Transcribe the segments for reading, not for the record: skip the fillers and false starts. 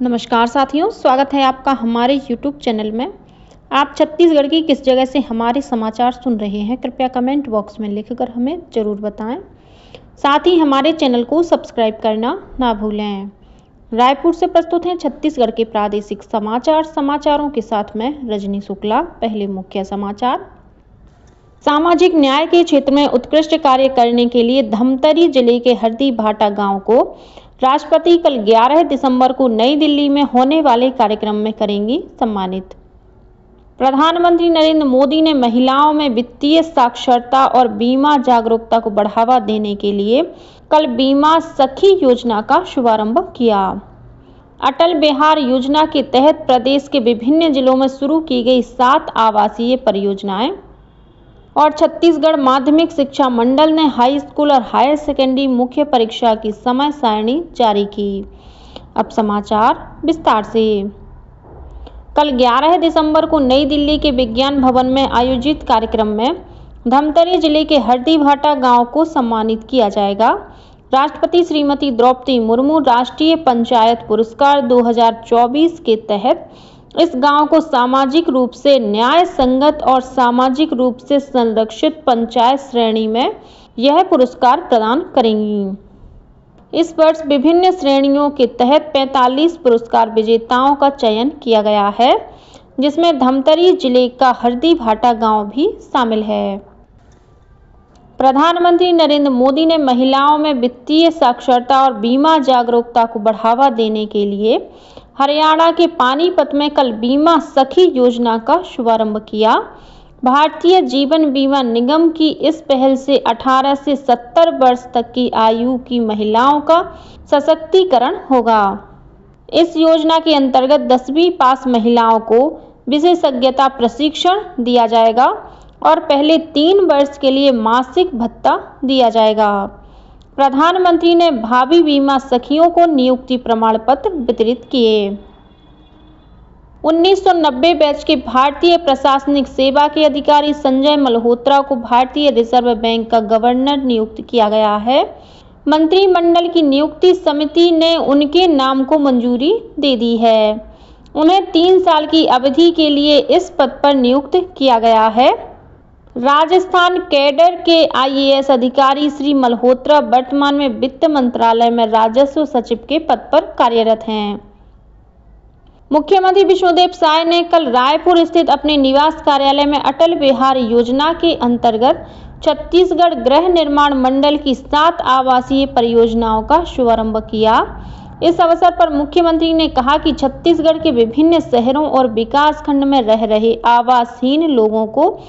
नमस्कार साथियों, स्वागत है आपका हमारे YouTube चैनल में। आप छत्तीसगढ़ की किस जगह से हमारे समाचार सुन रहे हैं, कृपया कमेंट बॉक्स में लिखकर हमें ज़रूर बताएं। साथ ही हमारे चैनल को सब्सक्राइब करना ना भूलें। रायपुर से प्रस्तुत हैं छत्तीसगढ़ के प्रादेशिक समाचार। समाचारों के साथ मैं रजनी शुक्ला। पहले मुख्य समाचार। सामाजिक न्याय के क्षेत्र में उत्कृष्ट कार्य करने के लिए धमतरी जिले के हरदी-भाटा गांव को राष्ट्रपति कल 11 दिसंबर को नई दिल्ली में होने वाले कार्यक्रम में करेंगी सम्मानित। प्रधानमंत्री नरेंद्र मोदी ने महिलाओं में वित्तीय साक्षरता और बीमा जागरूकता को बढ़ावा देने के लिए कल बीमा सखी योजना का शुभारंभ किया। अटल बिहार योजना के तहत प्रदेश के विभिन्न जिलों में शुरू की गई 7 आवासीय परियोजनाएं और छत्तीसगढ़ माध्यमिक शिक्षा मंडल ने हाई स्कूल और हायर सेकेंडरी मुख्य परीक्षा की समय सारणी जारी की। अब समाचार विस्तार से। कल 11 दिसंबर को नई दिल्ली के विज्ञान भवन में आयोजित कार्यक्रम में धमतरी जिले के हरदी-भाटा गांव को सम्मानित किया जाएगा। राष्ट्रपति श्रीमती द्रौपदी मुर्मू राष्ट्रीय पंचायत पुरस्कार 2024 के तहत इस गांव को सामाजिक रूप से न्याय संगत और सामाजिक रूप से संरक्षित पंचायत श्रेणी में यह पुरस्कार प्रदान करेंगी। इस वर्ष विभिन्न श्रेणियों के तहत 45 पुरस्कार विजेताओं का चयन किया गया है, जिसमें धमतरी जिले का हरदी-भाटा गांव भी शामिल है। प्रधानमंत्री नरेंद्र मोदी ने महिलाओं में वित्तीय साक्षरता और बीमा जागरूकता को बढ़ावा देने के लिए हरियाणा के पानीपत में कल बीमा सखी योजना का शुभारंभ किया। भारतीय जीवन बीमा निगम की इस पहल से 18 से 70 वर्ष तक की आयु की महिलाओं का सशक्तिकरण होगा। इस योजना के अंतर्गत 10वीं पास महिलाओं को विशेषज्ञता प्रशिक्षण दिया जाएगा और पहले 3 वर्ष के लिए मासिक भत्ता दिया जाएगा। प्रधानमंत्री ने भावी बीमा सखियों को नियुक्ति प्रमाण पत्र वितरित किए। 1990 बैच के भारतीय प्रशासनिक सेवा के अधिकारी संजय मल्होत्रा को भारतीय रिजर्व बैंक का गवर्नर नियुक्त किया गया है। मंत्रिमंडल की नियुक्ति समिति ने उनके नाम को मंजूरी दे दी है। उन्हें 3 साल की अवधि के लिए इस पद पर नियुक्त किया गया है। राजस्थान कैडर के IAS अधिकारी श्री मल्होत्रा वर्तमान में वित्त मंत्रालय में राजस्व सचिव के पद पर कार्यरत हैं। मुख्यमंत्री विष्णुदेव साय ने कल रायपुर स्थित अपने निवास कार्यालय में अटल बिहार योजना के अंतर्गत छत्तीसगढ़ गृह निर्माण मंडल की 7 आवासीय परियोजनाओं का शुभारंभ किया। इस अवसर पर मुख्यमंत्री ने कहा कि छत्तीसगढ़ के विभिन्न शहरों और विकासखंड में रह रहे आवासहीन लोगों को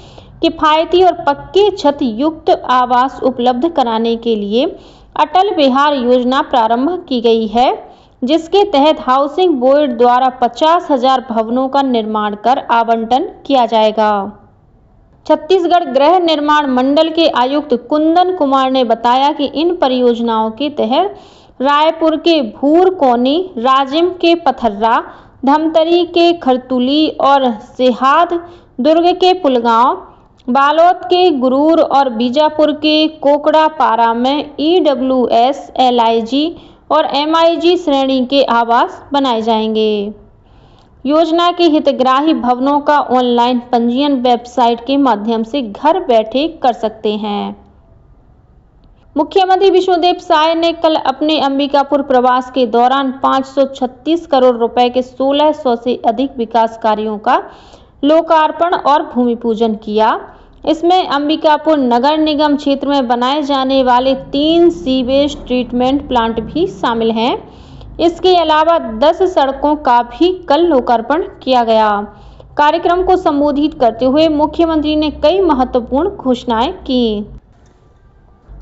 किफायती और पक्के छत युक्त आवास उपलब्ध कराने के लिए अटल बिहार योजना प्रारंभ की गई है, जिसके तहत हाउसिंग बोर्ड द्वारा 50,000 भवनों का निर्माण कर आवंटन किया जाएगा। छत्तीसगढ़ गृह निर्माण मंडल के आयुक्त कुंदन कुमार ने बताया कि इन परियोजनाओं के तहत रायपुर के भूरकोनी, राजिम के पथर्रा, धमतरी के खरतुली और सिहाद, दुर्ग के पुलगांव, बालोद के गुरूर और बीजापुर के कोकड़ापारा में EWS, LIG और MIG श्रेणी के आवास बनाए जाएंगे। योजना के हितग्राही भवनों का ऑनलाइन पंजीयन वेबसाइट के माध्यम से घर बैठे कर सकते हैं। मुख्यमंत्री विष्णुदेव साय ने कल अपने अंबिकापुर प्रवास के दौरान 536 करोड़ रुपए के 1600 से अधिक विकास कार्यों का लोकार्पण और भूमि पूजन किया। इसमें अंबिकापुर नगर निगम क्षेत्र में बनाए जाने वाले 3 सीवेज ट्रीटमेंट प्लांट भी शामिल हैं। इसके अलावा 10 सड़कों का भी कल लोकार्पण किया गया। कार्यक्रम को संबोधित करते हुए मुख्यमंत्री ने कई महत्वपूर्ण घोषणाएं की।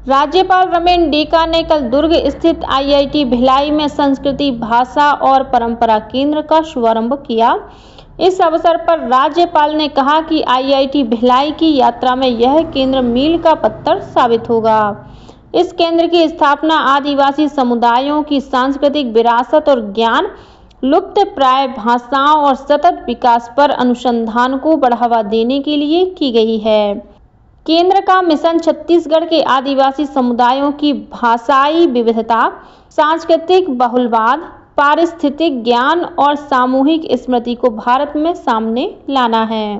राज्यपाल रमेन डेका ने कल दुर्ग स्थित IIT भिलाई में संस्कृति, भाषा और परंपरा केंद्र का शुभारंभ किया। इस अवसर पर राज्यपाल ने कहा कि IIT भिलाई की यात्रा में यह केंद्र मील का पत्थर साबित होगा। इस केंद्र की स्थापना आदिवासी समुदायों की सांस्कृतिक विरासत और ज्ञान, लुप्त प्राय भाषाओं और सतत विकास पर अनुसंधान को बढ़ावा देने के लिए की गई है। केंद्र का मिशन छत्तीसगढ़ के आदिवासी समुदायों की भाषाई विविधता, सांस्कृतिक बहुलवाद, पारिस्थितिक ज्ञान और सामूहिक स्मृति को भारत में सामने लाना है।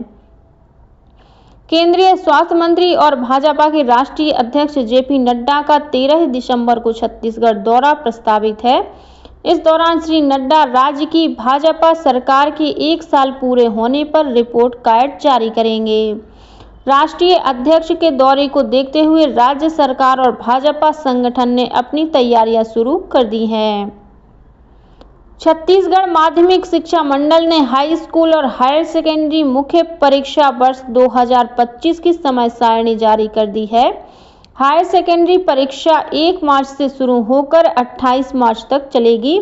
केंद्रीय स्वास्थ्य मंत्री और भाजपा के राष्ट्रीय अध्यक्ष जेपी नड्डा का 13 दिसंबर को छत्तीसगढ़ दौरा प्रस्तावित है। इस दौरान श्री नड्डा राज्य की भाजपा सरकार के 1 साल पूरे होने पर रिपोर्ट कार्ड जारी करेंगे। राष्ट्रीय अध्यक्ष के दौरे को देखते हुए राज्य सरकार और भाजपा संगठन ने अपनी तैयारियां शुरू कर दी हैं। छत्तीसगढ़ माध्यमिक शिक्षा मंडल ने हाई स्कूल और हायर सेकेंडरी मुख्य परीक्षा वर्ष 2025 की समय सारणी जारी कर दी है। हायर सेकेंडरी परीक्षा 1 मार्च से शुरू होकर 28 मार्च तक चलेगी।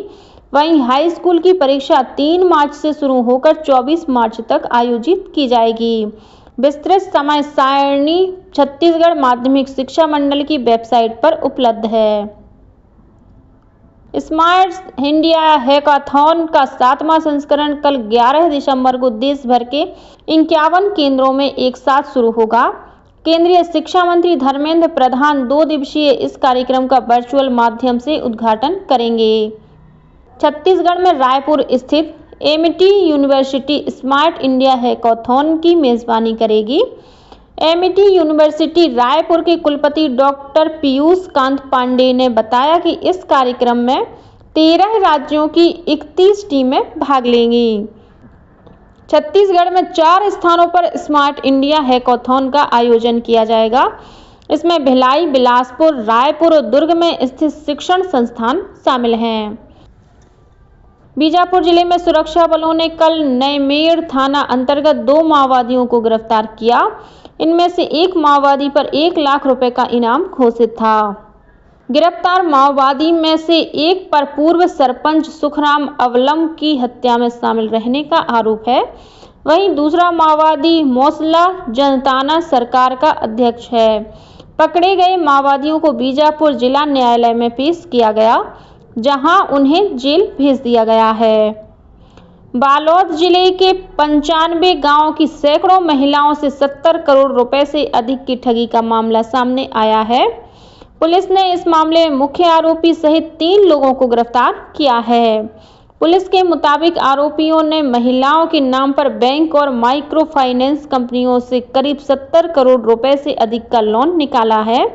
वहीं हाई स्कूल की परीक्षा 3 मार्च से शुरू होकर 24 मार्च तक आयोजित की जाएगी। विस्तृत समय सारणी छत्तीसगढ़ माध्यमिक शिक्षा मंडल की वेबसाइट पर उपलब्ध है। स्मार्ट इंडिया हैकाथॉन का 7वां संस्करण कल 11 दिसंबर को देश भर के 51 केंद्रों में एक साथ शुरू होगा। केंद्रीय शिक्षा मंत्री धर्मेंद्र प्रधान 2 दिवसीय इस कार्यक्रम का वर्चुअल माध्यम से उद्घाटन करेंगे। छत्तीसगढ़ में रायपुर स्थित Amity university smart India hackathon की मेजबानी करेगी। एमिटी यूनिवर्सिटी रायपुर के कुलपति डॉक्टर पीयूष कांत पांडे ने बताया कि इस कार्यक्रम में 13 राज्यों की 31 टीमें भाग लेंगी। छत्तीसगढ़ में 4 स्थानों पर स्मार्ट इंडिया हैकाथॉन का आयोजन किया जाएगा। इसमें भिलाई, बिलासपुर, रायपुर और दुर्ग में स्थित शिक्षण संस्थान शामिल हैं। बीजापुर जिले में सुरक्षा बलों ने कल नयमेड़ थाना अंतर्गत 2 माओवादियों को गिरफ्तार किया। इनमें से एक माओवादी पर 1 लाख रुपए का इनाम घोषित था। गिरफ्तार माओवादी में से एक पर पूर्व सरपंच सुखराम अवलम की हत्या में शामिल रहने का आरोप है। वहीं दूसरा माओवादी मौसला जनताना सरकार का अध्यक्ष है। पकड़े गए माओवादियों को बीजापुर जिला न्यायालय में पेश किया गया, जहां उन्हें जेल भेज दिया गया है। बालोद जिले के 95 गांवों की सैकड़ों महिलाओं से 70 करोड़ रुपए से अधिक की ठगी का मामला सामने आया है। पुलिस ने इस मामले में मुख्य आरोपी सहित 3 लोगों को गिरफ्तार किया है। पुलिस के मुताबिक आरोपियों ने महिलाओं के नाम पर बैंक और माइक्रो फाइनेंस कंपनियों से करीब 70 करोड़ रुपए से अधिक का लोन निकाला है।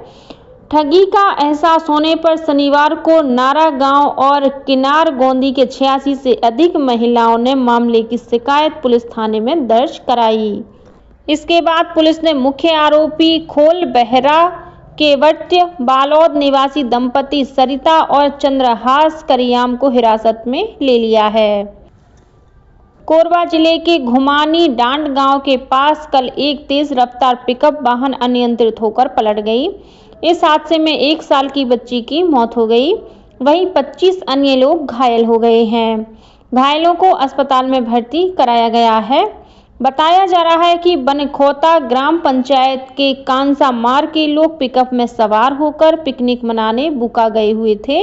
ठगी का एहसास होने पर शनिवार को नारा गांव और किनार गोंदी के 86 से अधिक महिलाओं ने मामले की शिकायत पुलिस थाने में दर्ज कराई। इसके बाद पुलिस ने मुख्य आरोपी खोल बहरा केवट्य बालोद निवासी दंपति सरिता और चंद्रहास करियाम को हिरासत में ले लिया है। कोरबा जिले के घुमानी डांड गांव के पास कल एक तेज रफ्तार पिकअप वाहन अनियंत्रित होकर पलट गई। इस हादसे में 1 साल की बच्ची की मौत हो गई। वहीं 25 अन्य लोग घायल हो गए हैं। घायलों को अस्पताल में भर्ती कराया गया है। बताया जा रहा है कि बनखोता ग्राम पंचायत के कांसा मार के लोग पिकअप में सवार होकर पिकनिक मनाने बुका गए हुए थे।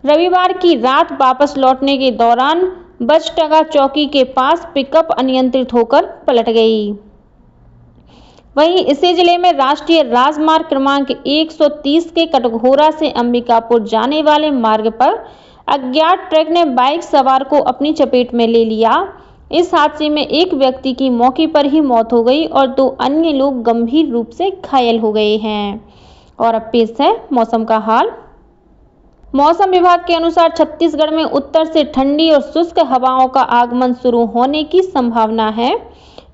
रविवार की रात वापस लौटने के दौरान बचटगा चौकी के पास पिकअप अनियंत्रित होकर पलट गई। वहीं इसी जिले में राष्ट्रीय राजमार्ग क्रमांक 130 के कटघोरा से अंबिकापुर जाने वाले मार्ग पर अज्ञात ट्रक ने बाइक सवार को अपनी चपेट में ले लिया। इस हादसे में एक व्यक्ति की मौके पर ही मौत हो गई और 2 अन्य लोग गंभीर रूप से घायल हो गए हैं। और अब पेश है मौसम का हाल। मौसम विभाग के अनुसार छत्तीसगढ़ में उत्तर से ठंडी और शुष्क हवाओं का आगमन शुरू होने की संभावना है।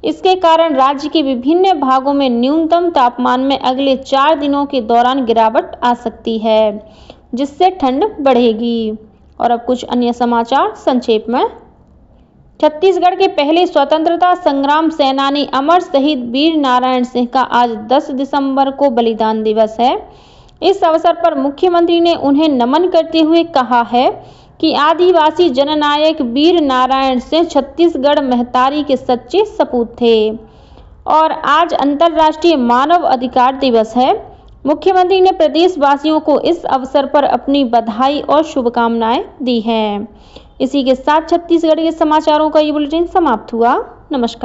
इसके कारण राज्य के विभिन्न भागों में न्यूनतम तापमान में अगले 4 दिनों के दौरान गिरावट आ सकती है, जिससे ठंड बढ़ेगी। और अब कुछ अन्य समाचार संक्षेप में। छत्तीसगढ़ के पहले स्वतंत्रता संग्राम सेनानी अमर शहीद वीर नारायण सिंह का आज 10 दिसंबर को बलिदान दिवस है। इस अवसर पर मुख्यमंत्री ने उन्हें नमन करते हुए कहा है कि आदिवासी जननायक वीर नारायण सिंह छत्तीसगढ़ महतारी के सच्चे सपूत थे। और आज अंतर्राष्ट्रीय मानव अधिकार दिवस है। मुख्यमंत्री ने प्रदेशवासियों को इस अवसर पर अपनी बधाई और शुभकामनाएं दी हैं। इसी के साथ छत्तीसगढ़ के समाचारों का ये बुलेटिन समाप्त हुआ। नमस्कार।